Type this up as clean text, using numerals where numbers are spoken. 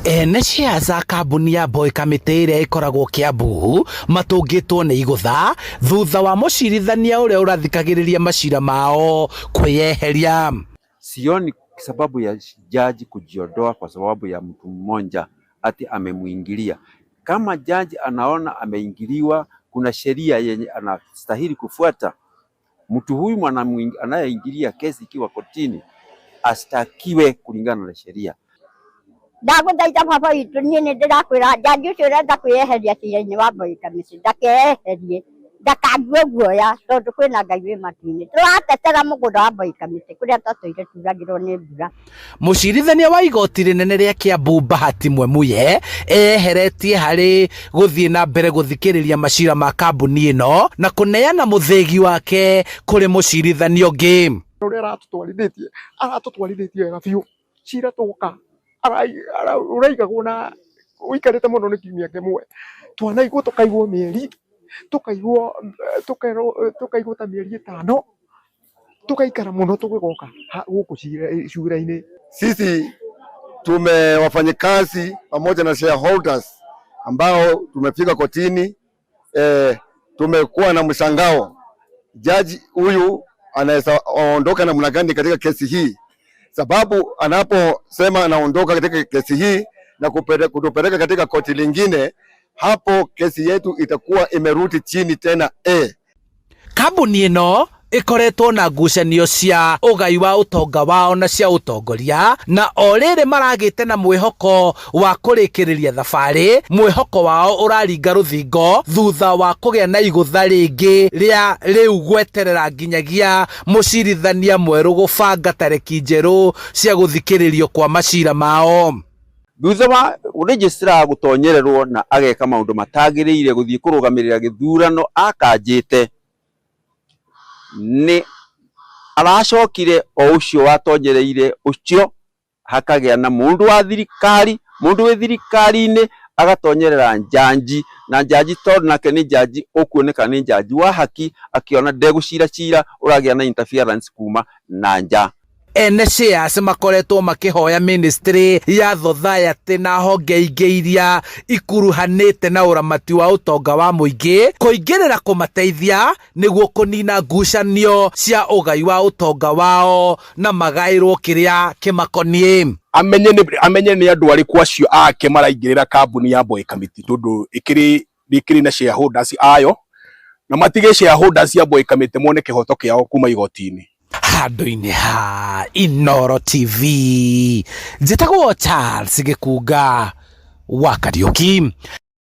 Ene cia za kambuni ya Boy Kamiti iria ikoragwo Kiambu matungitwo ni igutha thutha wa mucirithania uria urathikagiriria macira mao kweyeheria. Sioni sababu ya jaji kujiondoa kwa sababu ya mtu mmoja ati amemuingilia. Kama jaji anaona ameingiliwa, kuna sheria yenye anastahili kufuata. Mtu huyu anayeingilia kesi ikiwa kotini astakiwe kulingana na sheria. Ndaguthaitha baba itu nie ni ndirakwira jaji ucio urenda kwiyeheria cira-ini wa Boy Kamiti ndakeyeherie ndakangue guoya tondu kwina Ngai wi matu-ini. Turatetera mugunda wa Boy Kamiti kuria twatoire turagirwo ni mbura. Mucirithania wa igoti rinene ria Kiambu Bahati Mwemuye eheretie hari guthie na mbere guthikiriria macira ma kambuni ino na kuneana muthegi wake kuri mucirithania ungi. Uria aratutwarithitie wega biu cira tuka uraigagwo na uikarite muno ni kiumia kimwe twanaigwo tukaigwo mieri tukaigwo ta mieri 5 tukaikara muno tugigoka huku cira-ini. Sisi wafanyikazi pamoja na shareholders ambao tumefika kotini, tumekuwa na mshangao jaji huyu anaweza ondoka namna gani katika kesi hii, sababu anaposema anaondoka katika kesi hii na kutupeleka katika koti lingine, hapo kesi yetu itakuwa imerudi chini tena. Kambuni ino ikoretwo na ngucanio cia ugai wa utonga wao na cia utongoria, na orire maragite na mwihoko wa kurikiriria thabari. Mwihoko wao uraringa ruthingo thutha wa kugia na igutha ringi ria riu gweterera nginyagia mucirithania mweru gubanga tariki njeru cia guthikiririo kwa macira mao. Thutha wa registrar gutonyererwo na ageka maundu matagiriire guthie kurugamirira githurano akanjite, ni aracokire o ucio watonyereire ucio hakagia na mundu wa thirikari, mundu wi thirikari-ini agatonyerera njanji, na njanji tondu nake ni njanji ukuoneka ni njanji wa haki, akiona ndegucira uragia na interference kuma na nja. Ene shares makoretwo makihoya ministry ya society na honge ingĩ iria ikuruhanĩte na uramati wa utonga wa muingi kuingĩrĩra kumateithia niguo kunina ngucanio cia ugai wa utonga wao na magairwo kiria kimakonie. Amenye ni andu ariku acio ake maraingĩrĩra kambuni ya Boy Kamiti tondu ikiri na shareholders ayo, na matige shareholders ya Boy Kamiti mone kihoto kiao kuma igoti-ini. Handu-ini ha Inooro TV njitagwo Charles Gikuga wa Kariuki.